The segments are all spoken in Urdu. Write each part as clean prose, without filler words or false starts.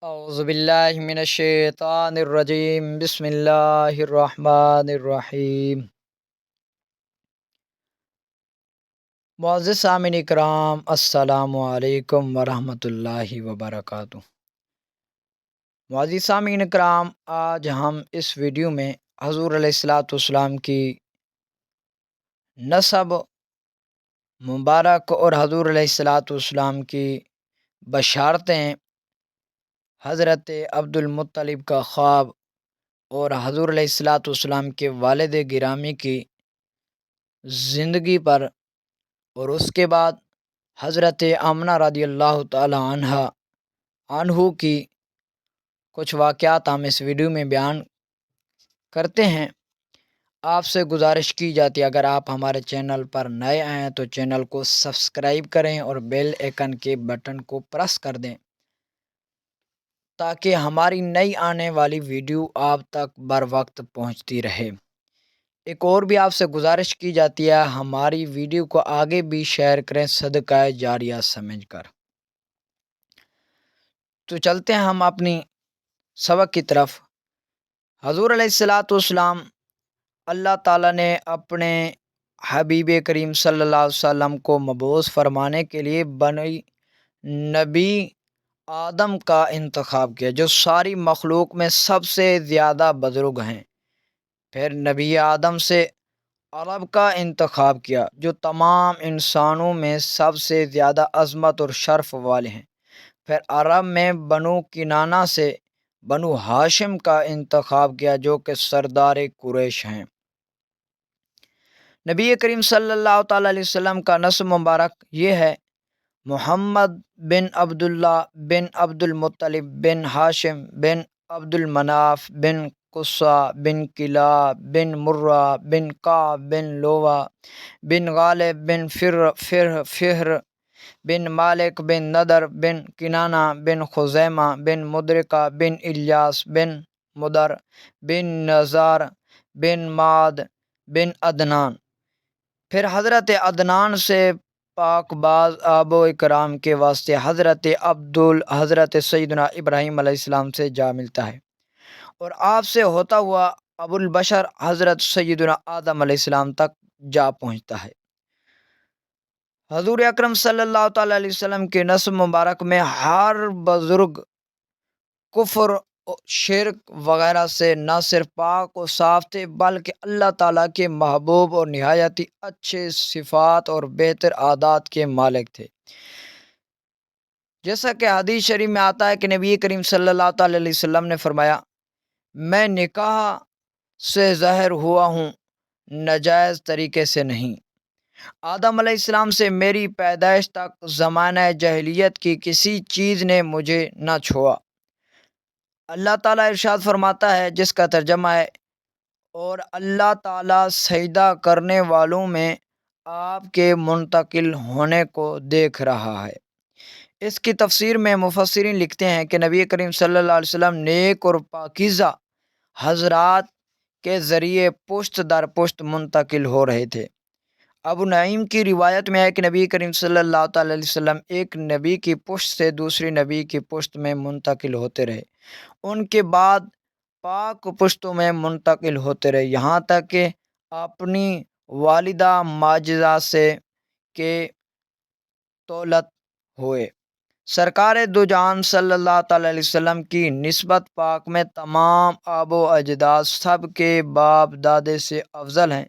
اعوذ باللہ من الشیطان الرجیم بسم اللہ الرحمن الرحیم۔ معزز سامعین اکرام، السلام علیکم ورحمۃ اللہ وبرکاتہ۔ معزز سامعین اکرام، آج ہم اس ویڈیو میں حضور علیہ الصلاۃ والسلام کی نسب مبارک اور حضور علیہ الصلاۃ والسلام کی بشارتیں، حضرت عبد المطلب کا خواب اور حضور علیہ الصلاۃ والسلام کے والد گرامی کی زندگی پر، اور اس کے بعد حضرت آمنہ رضی اللہ تعالی عنہ کی کچھ واقعات ہم اس ویڈیو میں بیان کرتے ہیں۔ آپ سے گزارش کی جاتی ہے، اگر آپ ہمارے چینل پر نئے آئے ہیں تو چینل کو سبسکرائب کریں اور بیل آئیکن کے بٹن کو پریس کر دیں تاکہ ہماری نئی آنے والی ویڈیو آپ تک بر وقت پہنچتی رہے۔ ایک اور بھی آپ سے گزارش کی جاتی ہے، ہماری ویڈیو کو آگے بھی شیئر کریں صدقہ جاریہ سمجھ کر۔ تو چلتے ہیں ہم اپنی سبق کی طرف۔ حضور علیہ الصلاۃ والسلام اللہ تعالیٰ نے اپنے حبیب کریم صلی اللہ علیہ وسلم کو مبعوث فرمانے کے لیے بنی نبی آدم کا انتخاب کیا، جو ساری مخلوق میں سب سے زیادہ بزرگ ہیں۔ پھر نبی آدم سے عرب کا انتخاب کیا، جو تمام انسانوں میں سب سے زیادہ عظمت اور شرف والے ہیں۔ پھر عرب میں بنو کنانہ سے بنو ہاشم کا انتخاب کیا، جو کہ سردار قریش ہیں۔ نبی کریم صلی اللہ تعالیٰ علیہ وسلم کا نسب مبارک یہ ہے: محمد بن عبداللہ بن عبد المطلب بن ہاشم بن عبد المناف بن قصہ بن کلاب بن مرہ بن کعب بن لوہ بن غالب بن فہر بن مالک بن نضر بن کنانہ بن خزیمہ بن مدرکہ بن الیاس بن مدر بن نزار بن معد بن عدنان۔ پھر حضرت عدنان سے پاک باز آب و اکرام کے واسطے حضرت سیدنا ابراہیم علیہ السلام سے جا ملتا ہے، اور آپ سے ہوتا ہوا ابو البشر حضرت سیدنا آدم علیہ السلام تک جا پہنچتا ہے۔ حضور اکرم صلی اللہ تعالیٰ علیہ وسلم کے نسب مبارک میں ہر بزرگ کفر شرک وغیرہ سے نہ صرف پاک و صاف تھے، بلکہ اللہ تعالیٰ کے محبوب اور نہایت ہی اچھے صفات اور بہتر عادات کے مالک تھے۔ جیسا کہ حدیث شریف میں آتا ہے کہ نبی کریم صلی اللہ تعالیٰ علیہ وسلم نے فرمایا: میں نکاح سے ظاہر ہوا ہوں، ناجائز طریقے سے نہیں۔ آدم علیہ السلام سے میری پیدائش تک زمانہ جاہلیت کی کسی چیز نے مجھے نہ چھوا۔ اللہ تعالیٰ ارشاد فرماتا ہے، جس کا ترجمہ ہے: اور اللہ تعالیٰ سجدہ کرنے والوں میں آپ کے منتقل ہونے کو دیکھ رہا ہے۔ اس کی تفسیر میں مفسرین لکھتے ہیں کہ نبی کریم صلی اللہ علیہ وسلم نیک اور پاکیزہ حضرات کے ذریعے پشت در پشت منتقل ہو رہے تھے۔ ابو نعیم کی روایت میں ہے کہ نبی کریم صلی اللہ تعالیٰ علیہ وسلم ایک نبی کی پشت سے دوسری نبی کی پشت میں منتقل ہوتے رہے، ان کے بعد پاک پشتوں میں منتقل ہوتے رہے، یہاں تک کہ اپنی والدہ ماجدہ سے کے طلعت ہوئے۔ سرکار دو جہان صلی اللہ تعالیٰ علیہ وسلم کی نسبت پاک میں تمام آب و اجداد سب کے باپ دادے سے افضل ہیں،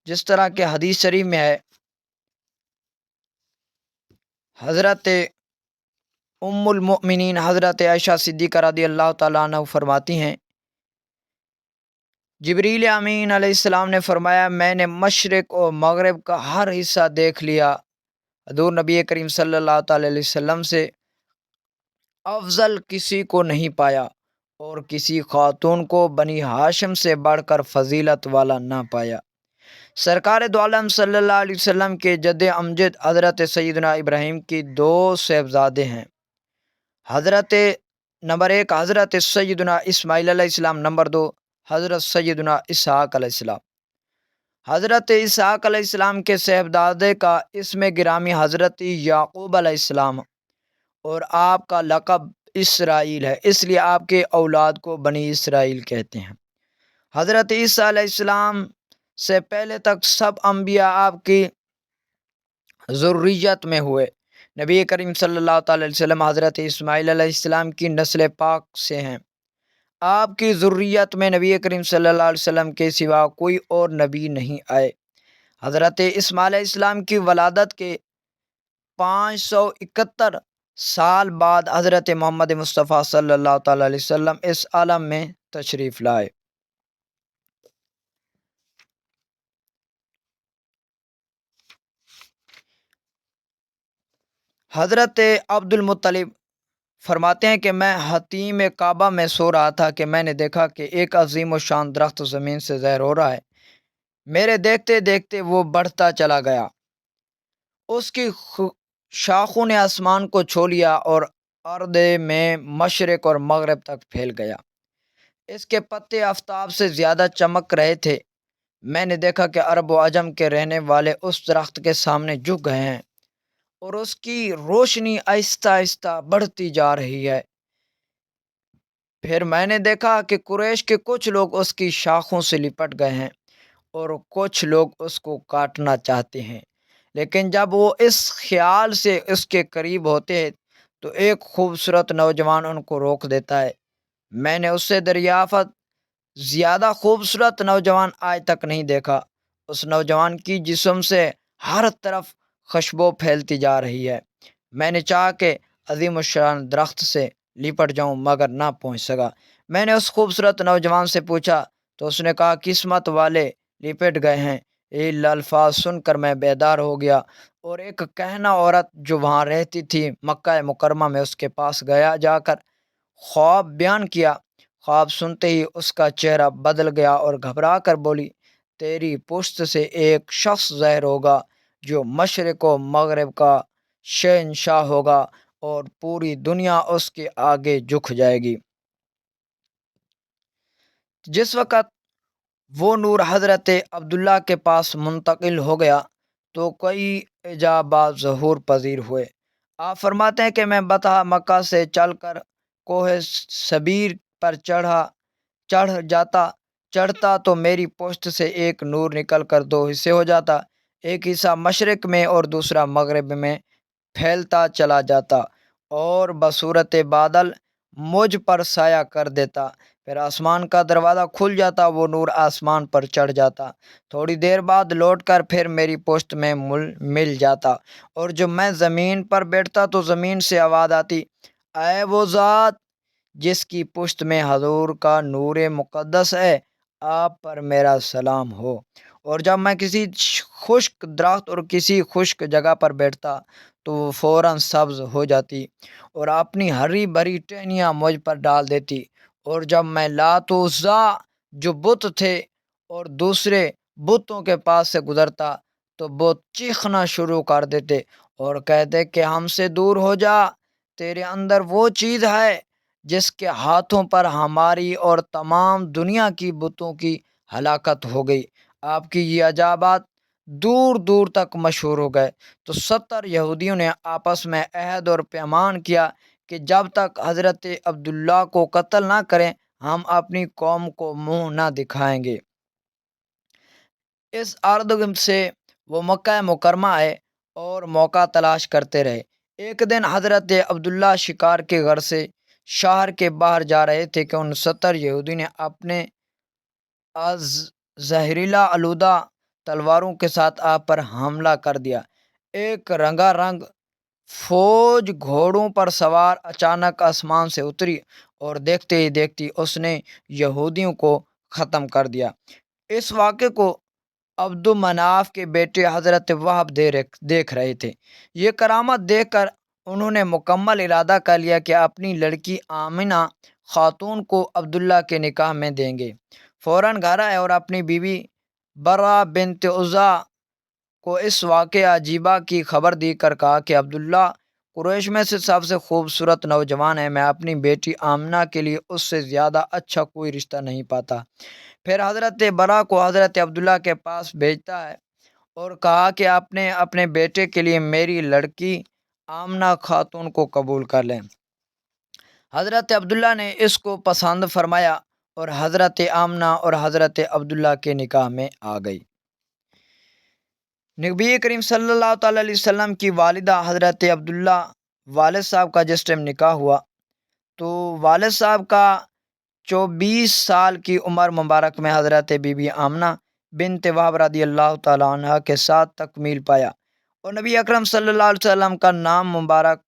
جس طرح کہ حدیث شریف میں ہے۔ حضرت ام المؤمنین حضرت عائشہ صدیقہ رضی اللہ تعالیٰ عنہ فرماتی ہیں، جبریل امین علیہ السلام نے فرمایا: میں نے مشرق اور مغرب کا ہر حصہ دیکھ لیا، حضور نبی کریم صلی اللہ تعالیٰ علیہ وسلم سے افضل کسی کو نہیں پایا، اور کسی خاتون کو بنی ہاشم سے بڑھ کر فضیلت والا نہ پایا۔ سرکار دو عالم صلی اللہ علیہ وسلم کے جد امجد حضرت سیدنا ابراہیم کی دو صاحبزادے ہیں۔ نمبر 1 حضرت سیدنا اسماعیل علیہ السلام، نمبر 2 حضرت سیدنا اسحاق علیہ السلام۔ حضرت اسحاق علیہ السلام کے صاحبزادے کا اسم گرامی حضرت یعقوب علیہ السلام، اور آپ کا لقب اسرائیل ہے، اس لیے آپ کے اولاد کو بنی اسرائیل کہتے ہیں۔ حضرت عیسیٰ علیہ السلام سے پہلے تک سب انبیاء آپ کی ذریت میں ہوئے۔ نبی کریم صلی اللہ تعالی علیہ وسلم حضرت اسماعیل علیہ السلام کی نسل پاک سے ہیں۔ آپ کی ذریت میں نبی کریم صلی اللہ علیہ وسلم کے سوا کوئی اور نبی نہیں آئے۔ حضرت اسماعیل علیہ السلام کی ولادت کے 571 سال بعد حضرت محمد مصطفیٰ صلی اللہ تعالی علیہ وسلم اس عالم میں تشریف لائے۔ حضرت عبد المطلب فرماتے ہیں کہ میں حتیم کعبہ میں سو رہا تھا کہ میں نے دیکھا کہ ایک عظیم و شان درخت زمین سے ظاہر ہو رہا ہے۔ میرے دیکھتے دیکھتے وہ بڑھتا چلا گیا، اس کی شاخوں نے آسمان کو چھو لیا اور ارض میں مشرق اور مغرب تک پھیل گیا۔ اس کے پتے آفتاب سے زیادہ چمک رہے تھے۔ میں نے دیکھا کہ عرب و عجم کے رہنے والے اس درخت کے سامنے جھک گئے ہیں اور اس کی روشنی آہستہ آہستہ بڑھتی جا رہی ہے۔ پھر میں نے دیکھا کہ قریش کے کچھ لوگ اس کی شاخوں سے لپٹ گئے ہیں اور کچھ لوگ اس کو کاٹنا چاہتے ہیں، لیکن جب وہ اس خیال سے اس کے قریب ہوتے ہیں تو ایک خوبصورت نوجوان ان کو روک دیتا ہے۔ میں نے اس سے دریافت، زیادہ خوبصورت نوجوان آج تک نہیں دیکھا۔ اس نوجوان کی جسم سے ہر طرف خوشبو پھیلتی جا رہی ہے۔ میں نے چاہا کہ عظیم الشان درخت سے لپٹ جاؤں مگر نہ پہنچ سکا۔ میں نے اس خوبصورت نوجوان سے پوچھا تو اس نے کہا قسمت والے لپٹ گئے ہیں۔ یہ الفاظ سن کر میں بیدار ہو گیا اور ایک کہنا عورت جو وہاں رہتی تھی مکہ مکرمہ میں اس کے پاس گیا، جا کر خواب بیان کیا۔ خواب سنتے ہی اس کا چہرہ بدل گیا اور گھبرا کر بولی، تیری پشت سے ایک شخص ظاہر ہوگا جو مشرق و مغرب کا شہنشاہ ہوگا اور پوری دنیا اس کے آگے جھک جائے گی۔ جس وقت وہ نور حضرت عبداللہ کے پاس منتقل ہو گیا تو کئی عجائبات ظہور پذیر ہوئے۔ آپ فرماتے ہیں کہ میں بطح مکہ سے چل کر کوہ سبیر پر چڑھتا تو میری پشت سے ایک نور نکل کر دو حصے ہو جاتا، ایک حصہ مشرق میں اور دوسرا مغرب میں پھیلتا چلا جاتا اور بصورت بادل مجھ پر سایہ کر دیتا۔ پھر آسمان کا دروازہ کھل جاتا، وہ نور آسمان پر چڑھ جاتا، تھوڑی دیر بعد لوٹ کر پھر میری پشت میں مل جاتا، اور جب میں زمین پر بیٹھتا تو زمین سے آواز آتی، اے وہ ذات جس کی پشت میں حضور کا نور مقدس ہے، آپ پر میرا سلام ہو۔ اور جب میں کسی خشک درخت اور کسی خشک جگہ پر بیٹھتا تو وہ فوراً سبز ہو جاتی اور اپنی ہری بھری ٹہنیاں مجھ پر ڈال دیتی۔ اور جب میں لات و عزیٰ جو بت تھے اور دوسرے بتوں کے پاس سے گزرتا تو بت چیخنا شروع کر دیتے اور کہتے کہ ہم سے دور ہو جا، تیرے اندر وہ چیز ہے جس کے ہاتھوں پر ہماری اور تمام دنیا کی بتوں کی ہلاکت ہو گئی۔ آپ کی یہ عجائبات دور دور تک مشہور ہو گئے تو 70 یہودیوں نے آپس میں عہد اور پیمان کیا کہ جب تک حضرت عبداللہ کو قتل نہ کریں ہم اپنی قوم کو منہ نہ دکھائیں گے۔ اس عرض سے وہ مکہ مکرمہ آئے اور موقع تلاش کرتے رہے۔ ایک دن حضرت عبداللہ شکار کے غرض سے شہر کے باہر جا رہے تھے کہ ان 70 یہودی نے اپنے زہریلا آلودہ تلواروں کے ساتھ آپ پر حملہ کر دیا۔ ایک رنگا رنگ فوج گھوڑوں پر سوار اچانک آسمان سے اتری اور دیکھتے ہی دیکھتی اس نے یہودیوں کو ختم کر دیا۔ اس واقعے کو عبد مناف کے بیٹے حضرت وہب دیکھ رہے تھے۔ یہ کرامت دیکھ کر انہوں نے مکمل ارادہ کر لیا کہ اپنی لڑکی آمنہ خاتون کو عبداللہ کے نکاح میں دیں گے۔ فوراً گھر آئے اور اپنی بیوی برہ بنت عزیٰ کو اس واقعہ عجیبہ کی خبر دی کر کہا کہ عبداللہ قریش میں سے سب سے خوبصورت نوجوان ہے، میں اپنی بیٹی آمنہ کے لیے اس سے زیادہ اچھا کوئی رشتہ نہیں پاتا۔ پھر حضرت برہ کو حضرت عبداللہ کے پاس بھیجتا ہے اور کہا کہ اپنے بیٹے کے لیے میری لڑکی آمنہ خاتون کو قبول کر لیں۔ حضرت عبداللہ نے اس کو پسند فرمایا اور حضرت آمنہ اور حضرت عبداللہ کے نکاح میں آ گئی۔ نبی کریم صلی اللہ تعالیٰ علیہ وسلم کی والدہ حضرت عبداللہ والد صاحب کا جس ٹائم نکاح ہوا تو والد صاحب کا 24 سال کی عمر مبارک میں حضرت بی بی آمنہ بنت وہب رضی اللہ تعالیٰ عنہ کے ساتھ تکمیل پایا، اور نبی اکرم صلی اللہ علیہ وسلم کا نام مبارک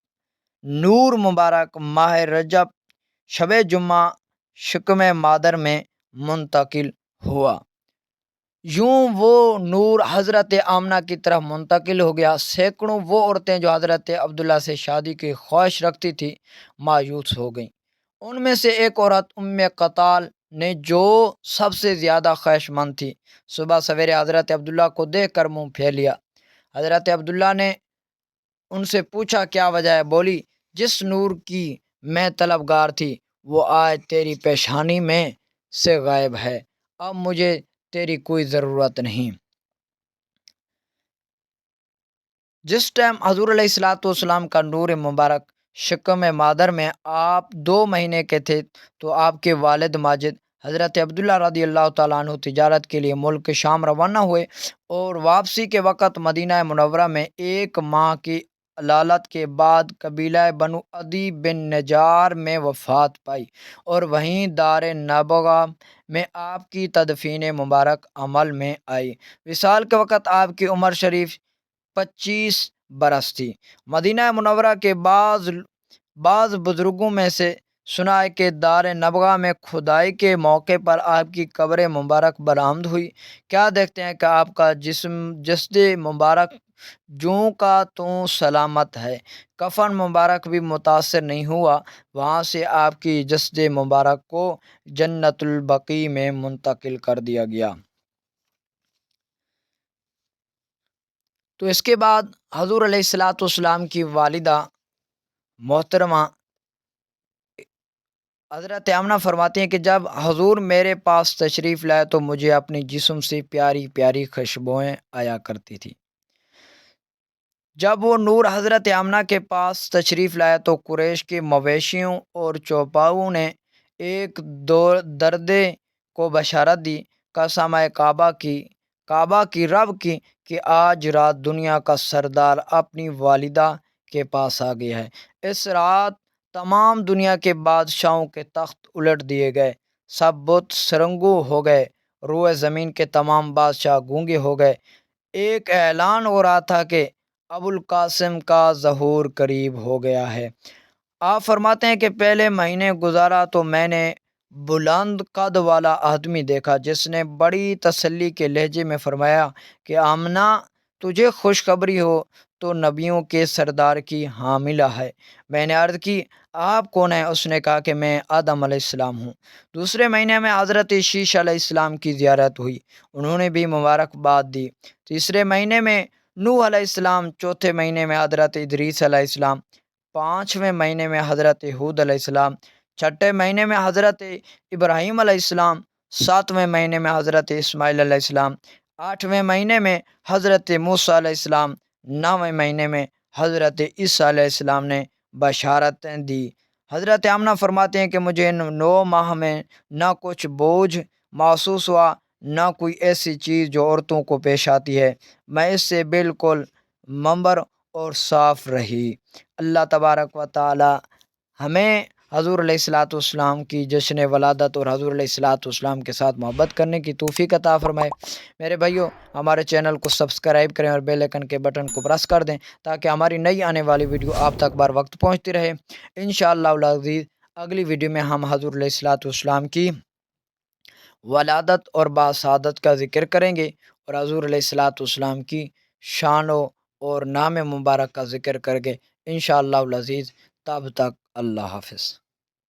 نور مبارک ماہ رجب شب جمعہ شکم مادر میں منتقل ہوا۔ یوں وہ نور حضرت آمنہ کی طرف منتقل ہو گیا۔ سینکڑوں وہ عورتیں جو حضرت عبداللہ سے شادی کی خواہش رکھتی تھی مایوس ہو گئیں۔ ان میں سے ایک عورت ام قتال نے جو سب سے زیادہ خواہش مند تھی، صبح سویرے حضرت عبداللہ کو دیکھ کر منہ پھیر لیا۔ حضرت عبداللہ نے ان سے پوچھا کیا وجہ ہے؟ بولی جس نور کی میں طلبگار تھی وہ آج تیری پیشانی میں سے غائب ہے، اب مجھے تیری کوئی ضرورت نہیں۔ جس ٹائم حضور علیہ الصلوۃ والسلام کا نور مبارک شکم مادر میں آپ 2 مہینے کے تھے تو آپ کے والد ماجد حضرت عبداللہ رضی اللہ تعالیٰ عنہ تجارت کے لیے ملک شام روانہ ہوئے، اور واپسی کے وقت مدینہ منورہ میں 1 ماہ کی علالت کے بعد قبیلہ بنو عدی بن نجار میں وفات پائی، اور وہیں دار نبوہ میں آپ کی تدفین مبارک عمل میں آئی۔ وصال کے وقت آپ کی عمر شریف 25 برس تھی۔ مدینہ منورہ کے بعض بزرگوں میں سے سنا ہے کہ دار نبوہ میں کھدائی کے موقع پر آپ کی قبر مبارک برآمد ہوئی۔ کیا دیکھتے ہیں کہ آپ کا جسد مبارک جوں کا توں سلامت ہے، کفن مبارک بھی متاثر نہیں ہوا۔ وہاں سے آپ کی جسد مبارک کو جنت البقیع میں منتقل کر دیا گیا۔ تو اس کے بعد حضور علیہ الصلوۃ والسلام کی والدہ محترمہ حضرت آمنہ فرماتے ہیں کہ جب حضور میرے پاس تشریف لائے تو مجھے اپنی جسم سے پیاری پیاری خوشبوئیں آیا کرتی تھی۔ جب وہ نور حضرت آمنہ کے پاس تشریف لائے تو قریش کے مویشیوں اور چوپاؤں نے ایک دردے کو بشارت دی، قسم کعبہ کی رب کی کہ آج رات دنیا کا سردار اپنی والدہ کے پاس آ گیا ہے۔ اس رات تمام دنیا کے بادشاہوں کے تخت الٹ دیے گئے، سب بت سرنگوں ہو گئے، روئے زمین کے تمام بادشاہ گونگے ہو گئے۔ ایک اعلان ہو رہا تھا کہ ابوالقاسم کا ظہور قریب ہو گیا ہے۔ آپ فرماتے ہیں کہ پہلے مہینے گزارا تو میں نے بلند قد والا آدمی دیکھا جس نے بڑی تسلی کے لہجے میں فرمایا کہ آمنہ تجھے خوشخبری ہو تو نبیوں کے سردار کی حاملہ ہے۔ میں نے عرض کی آپ کون ہیں؟ اس نے کہا کہ میں آدم علیہ السلام ہوں۔ دوسرے مہینے میں حضرت شیش علیہ السلام کی زیارت ہوئی، انہوں نے بھی مبارکباد دی۔ تیسرے مہینے میں نوح علیہ السلام، چوتھے مہینے میں حضرت ادریس علیہ السلام، 5ویں مہینے میں حضرت ہود علیہ السلام، چھٹے مہینے میں حضرت ابراہیم علیہ السلام، 7ویں مہینے میں حضرت اسماعیل علیہ السلام، 8ویں مہینے میں حضرت موسیٰ علیہ السلام، 9ویں مہینے میں حضرت عیسیٰ علیہ السلام نے بشارتیں دی۔ حضرت آمنہ فرماتے ہیں کہ مجھے ان 9 ماہ میں نہ کچھ بوجھ محسوس ہوا، نہ کوئی ایسی چیز جو عورتوں کو پیش آتی ہے، میں اس سے بالکل منبر اور صاف رہی۔ اللہ تبارک و تعالی ہمیں حضور علیہ الصلوۃ والسلام کی جشن ولادت اور حضور علیہ الصلوۃ والسلام کے ساتھ محبت کرنے کی توفیق عطا فرمائے۔ میرے بھائیوں، ہمارے چینل کو سبسکرائب کریں اور بیل آئکن کے بٹن کو پریس کر دیں تاکہ ہماری نئی آنے والی ویڈیو آپ تک بر وقت پہنچتی رہے۔ انشاءاللہ العزیز اگلی ویڈیو میں ہم حضور علیہ الصلوۃ والسلام کی ولادت اور باسعادت کا ذکر کریں گے اور حضور علیہ الصلوۃ والسلام کی شان اور نام مبارک کا ذکر کر کے انشاءاللہ العزیز۔ تب تک اللہ حافظ۔